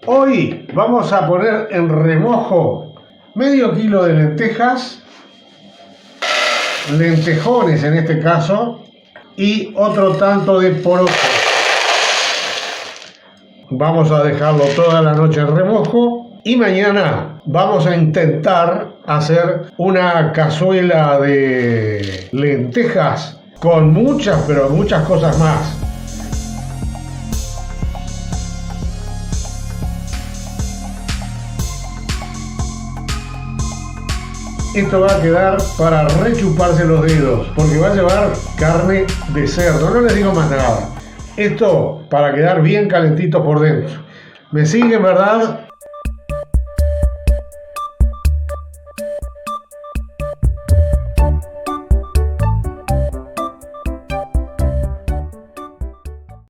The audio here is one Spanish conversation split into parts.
Hoy vamos a poner en remojo medio kilo de lentejas, lentejones en este caso, y otro tanto de porotos. Vamos a dejarlo toda la noche en remojo y mañana vamos a intentar hacer una cazuela de lentejas con muchas, pero muchas cosas más. Esto va a quedar para rechuparse los dedos, porque va a llevar carne de cerdo, no les digo más nada. Esto para quedar bien calentito por dentro. ¿Me siguen, verdad?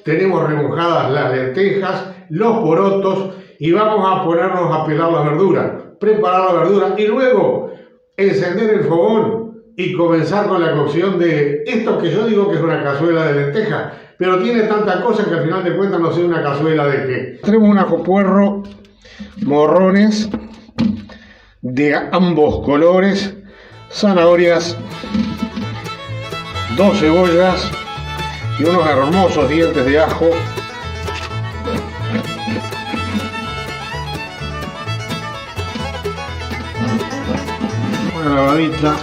Tenemos remojadas las lentejas, los porotos y vamos a ponernos a pelar la verdura, preparar la verdura y luego encender el fogón y comenzar con la cocción de esto que yo digo que es una cazuela de lentejas, pero tiene tanta cosa que al final de cuentas no sé una cazuela de qué. Tenemos un ajo puerro, morrones de ambos colores, zanahorias, 2 cebollas y unos hermosos dientes de ajo. Una lavadita.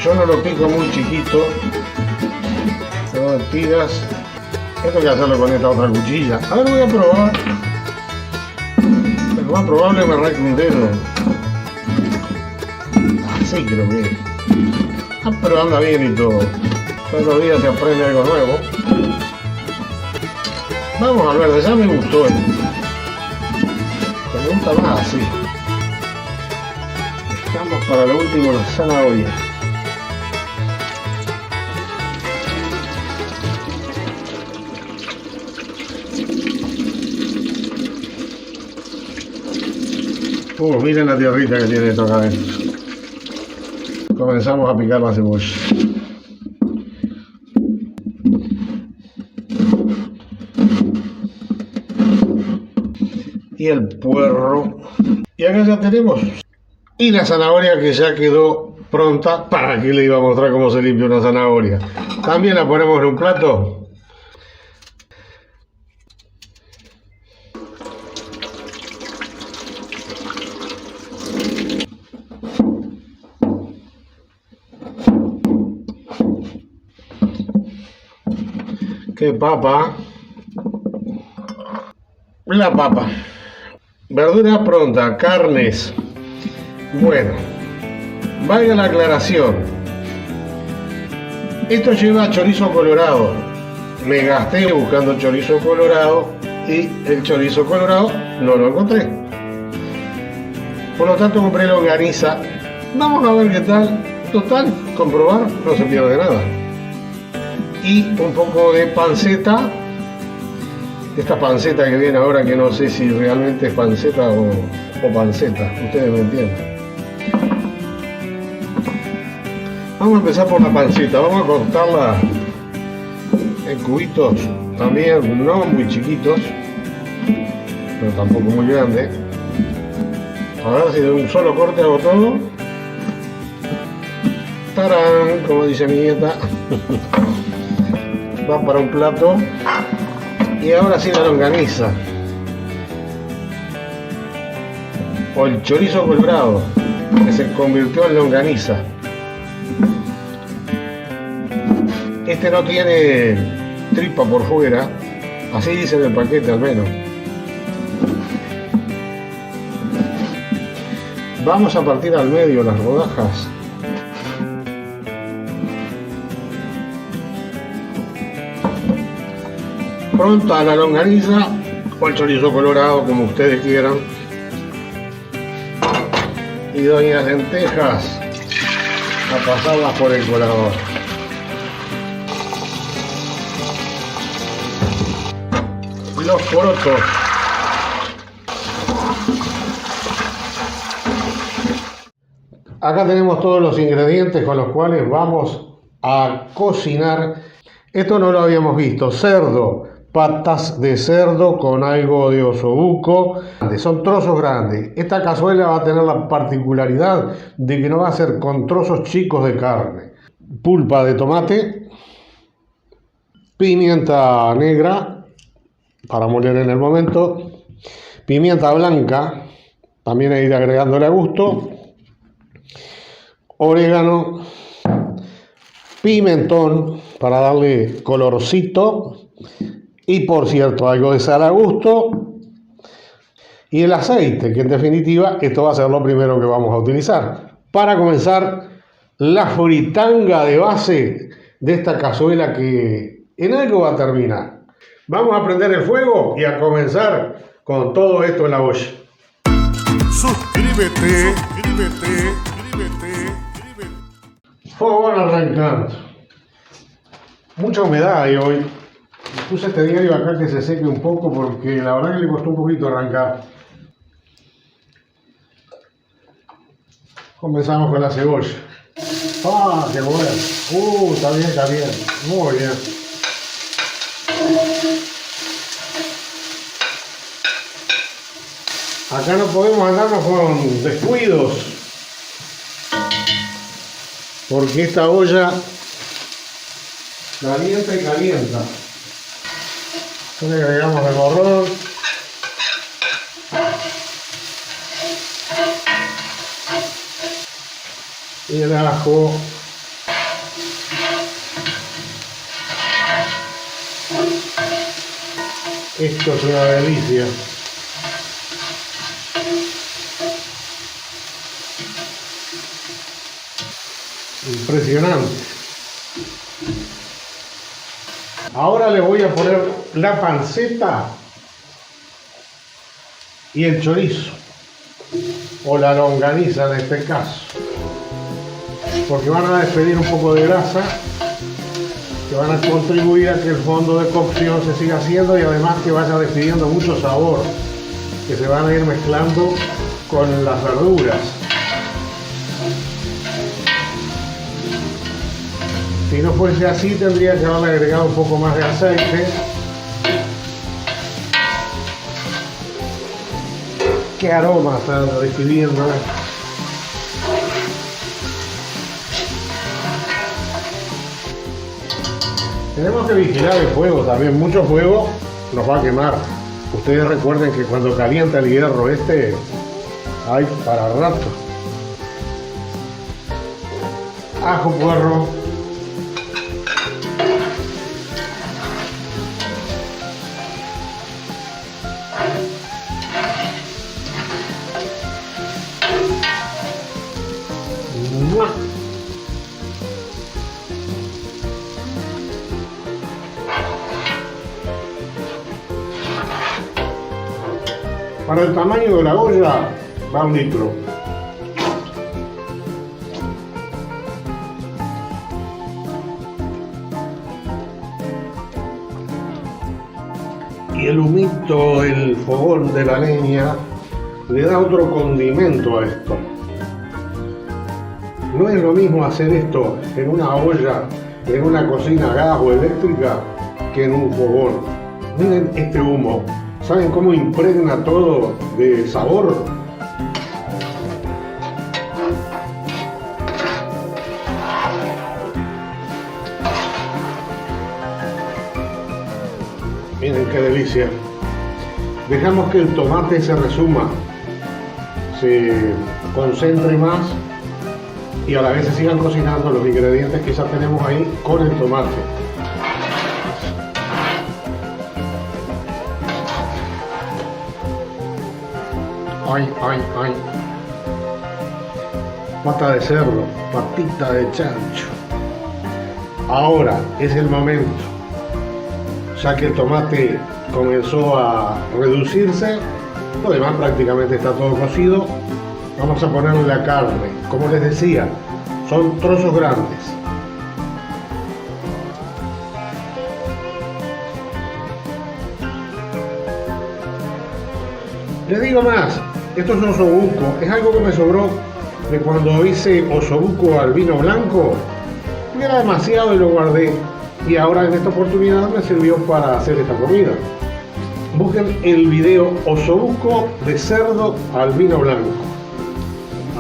Yo no lo pico muy chiquito, no me pidas. Esto hay que hacerlo con esta otra cuchilla. A ver, voy a probar. Lo más probable me arranque un dedo. Así creo que es. Pero anda bien y todo. Todos los días se aprende algo nuevo. Vamos a ver, ya me gustó esto. Me gusta más así. Dejamos para lo último la zanahoria. Miren la tierrita que tiene esto acá adentro. Comenzamos a picar la cebolla. Y el puerro. Y acá ya tenemos. Y la zanahoria que ya quedó pronta. ¿Para qué le iba a mostrar cómo se limpia una zanahoria? También la ponemos en un plato. ¡Qué papa! La papa. Verdura pronta, carnes. Bueno, valga la aclaración. Esto lleva chorizo colorado. Me gasté buscando chorizo colorado y el chorizo colorado no lo encontré. Por lo tanto compré longaniza. Vamos a ver qué tal. Total, comprobar, no se pierde nada. Y un poco de panceta. Esta panceta que viene ahora, que no sé si realmente es panceta o panceta, ustedes me entienden. Vamos a empezar por la panceta, vamos a cortarla en cubitos también, no muy chiquitos, pero tampoco muy grandes. A ver si de un solo corte hago todo. ¡Tarán! Como dice mi nieta. Va para un plato. Y ahora sí la longaniza. O el chorizo colorado, que se convirtió en longaniza. Este no tiene tripa por fuera, así dice en el paquete al menos. Vamos a partir al medio las rodajas. Pronta la longaniza o el chorizo colorado, como ustedes quieran. Y doy las lentejas a pasarlas por el colador. Los porotos. Acá tenemos todos los ingredientes con los cuales vamos a cocinar Esto no lo habíamos visto. Cerdo, patas de cerdo con algo de osobuco. Son trozos grandes. Esta cazuela va a tener la particularidad de que no va a ser con trozos chicos de carne. Pulpa de tomate, pimienta negra para moler en el momento, pimienta blanca, también ir agregándole a gusto, orégano, pimentón para darle colorcito y, por cierto, algo de sal a gusto, y el aceite, que en definitiva esto va a ser lo primero que vamos a utilizar para comenzar la fritanga de base de esta cazuela que en algo va a terminar. Vamos a prender el fuego y a comenzar con todo esto en la olla. Suscríbete. Fogón arrancando. Mucha humedad hay hoy. Puse este diario acá que se seque un poco porque la verdad que le costó un poquito arrancar. Comenzamos con la cebolla. ¡Ah, qué bueno! Está bien. Muy bien. Acá no podemos andarnos con descuidos, porque esta olla calienta y calienta. Le agregamos el morrón. Y el ajo. Esto es una delicia. Impresionante. Ahora le voy a poner la panceta y el chorizo, o la longaniza en este caso, porque van a despedir un poco de grasa que van a contribuir a que el fondo de cocción se siga haciendo y además que vaya despidiendo mucho sabor, que se van a ir mezclando con las verduras. Si no fuese así, tendría que haberle agregado un poco más de aceite. ¡Qué aroma está recibiendo! Tenemos que vigilar el fuego también. Mucho fuego nos va a quemar. Ustedes recuerden que cuando calienta el hierro hay para rato. Ajo, puerro. Para el tamaño de la olla va 1 litro. Y el humito del fogón de la leña le da otro condimento a esto. No es lo mismo hacer esto en una olla, en una cocina a gas o eléctrica, que en un fogón. Miren este humo. ¿Saben cómo impregna todo de sabor? Miren qué delicia. Dejamos que el tomate se resuma, se concentre más y a la vez se sigan cocinando los ingredientes que ya tenemos ahí con el tomate. Ay. Pata de cerdo, patita de chancho. Ahora es el momento. Ya que el tomate comenzó a reducirse, lo demás prácticamente está todo cocido. Vamos a ponerle la carne. Como les decía, son trozos grandes. Les digo más, esto es osobuco, es algo que me sobró de cuando hice osobuco al vino blanco. Era demasiado y lo guardé. y ahora en esta oportunidad me sirvió para hacer esta comida. Busquen el video osobuco de cerdo al vino blanco.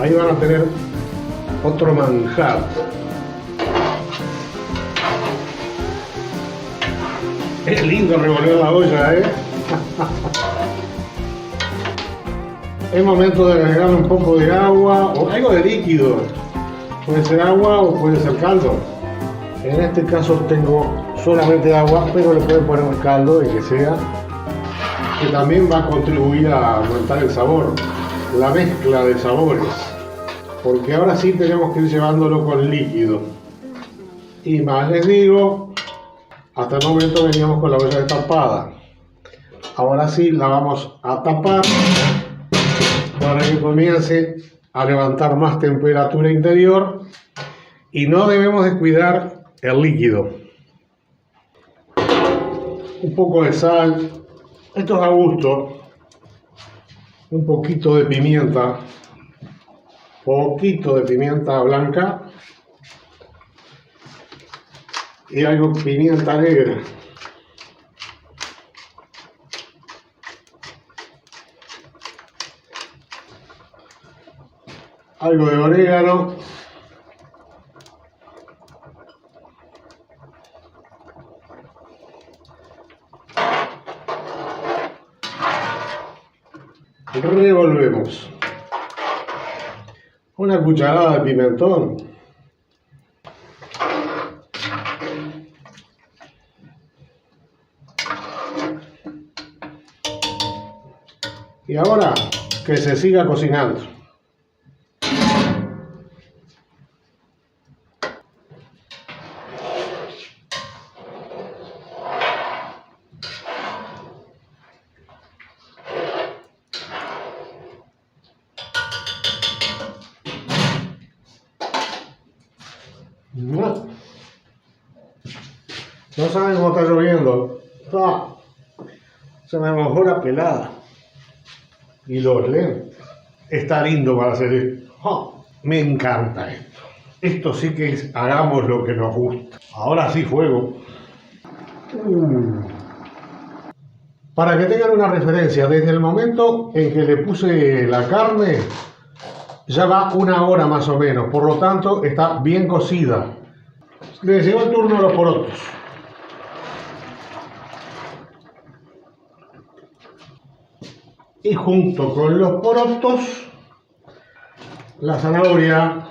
Ahí van a tener otro manjar. Es lindo revolver la olla, ¿eh? Es momento de agregarle un poco de agua o algo de líquido. Puede ser agua o puede ser caldo. En este caso tengo solamente agua, pero le pueden poner un caldo y que sea, que también va a contribuir a aumentar el sabor, la mezcla de sabores, porque ahora sí tenemos que ir llevándolo con líquido. Y más les digo, hasta el momento veníamos con la olla destapada. Ahora sí la vamos a tapar para que comience a levantar más temperatura interior y no debemos descuidar el líquido. Un poco de sal, esto es a gusto, un poquito de pimienta blanca y algo de pimienta negra. Algo de orégano. Revolvemos. Una cucharada de pimentón. Y ahora que se siga cocinando. No saben cómo está lloviendo. Se me mojó la pelada. Y los lentes. Está lindo para hacer esto. Me encanta esto. Esto sí que es, hagamos lo que nos gusta. Ahora sí, fuego. Para que tengan una referencia, desde el momento en que le puse la carne, ya va 1 hora más o menos. Por lo tanto, está bien cocida. Les llegó el turno a los porotos. Y junto con los porotos, la zanahoria.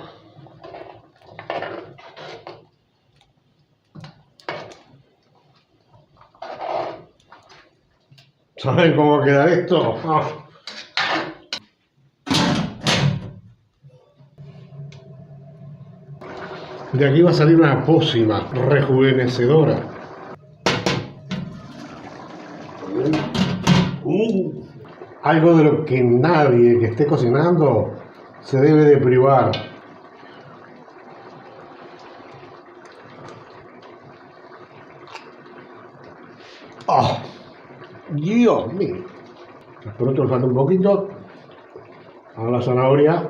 ¿Saben cómo va a quedar esto? De aquí va a salir una pócima rejuvenecedora. Algo de lo que nadie que esté cocinando se debe de privar. ¡Oh! ¡Dios mío! Por otro falta un poquito. A la zanahoria.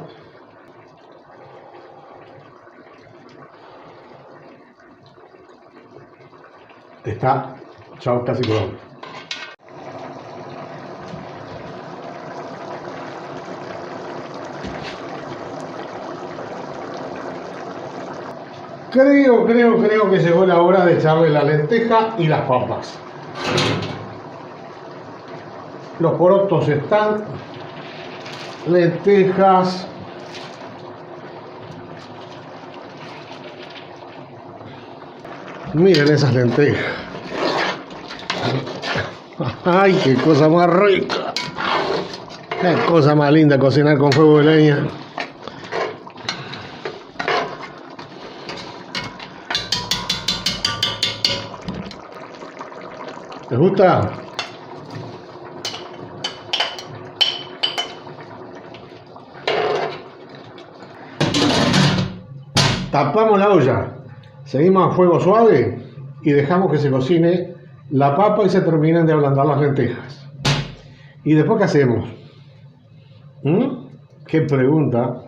Está casi todo. Creo que llegó la hora de echarle la lenteja y las papas. Los porotos están, lentejas, miren esas lentejas. Ay, qué cosa más rica, qué cosa más linda cocinar con fuego de leña. ¿Les gusta? Tapamos la olla, seguimos a fuego suave y dejamos que se cocine la papa y se terminen de ablandar las lentejas. ¿Y después qué hacemos? ¿Qué pregunta?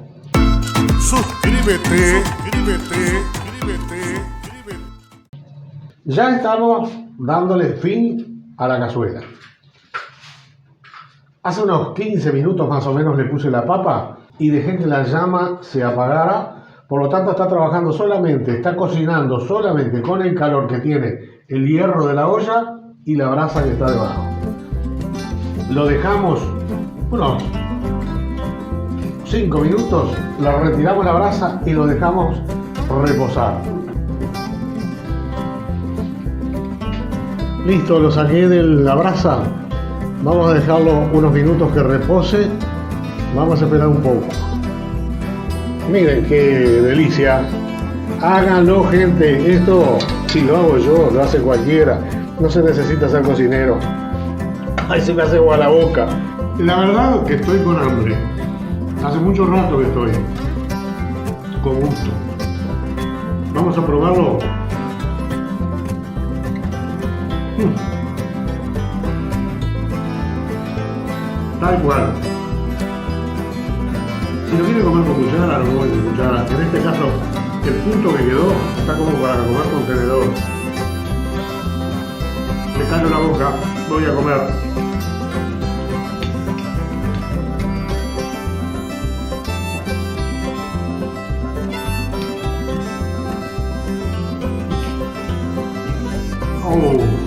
Suscríbete. Ya estamos dándole fin a la cazuela. Hace unos 15 minutos más o menos le puse la papa y dejé que la llama se apagara. Por lo tanto está trabajando solamente, está cocinando solamente con el calor que tiene el hierro de la olla y la brasa que está debajo. Lo dejamos unos 5 minutos, le retiramos la brasa y lo dejamos reposar. Listo, lo saqué de la brasa. Vamos a dejarlo unos minutos que repose. Vamos a esperar un poco. Miren qué delicia. Háganlo, gente. Esto, si lo hago yo, lo hace cualquiera. No se necesita ser cocinero. Ay, se me hace agua la boca. La verdad que estoy con hambre. Hace mucho rato que estoy. Con gusto. Vamos a probarlo. Tal cual. Si lo quiere comer con cuchara, lo comen con cuchara. En este caso, el punto que quedó está como para comer con tenedor. Me callo la boca, voy a comer. Oh.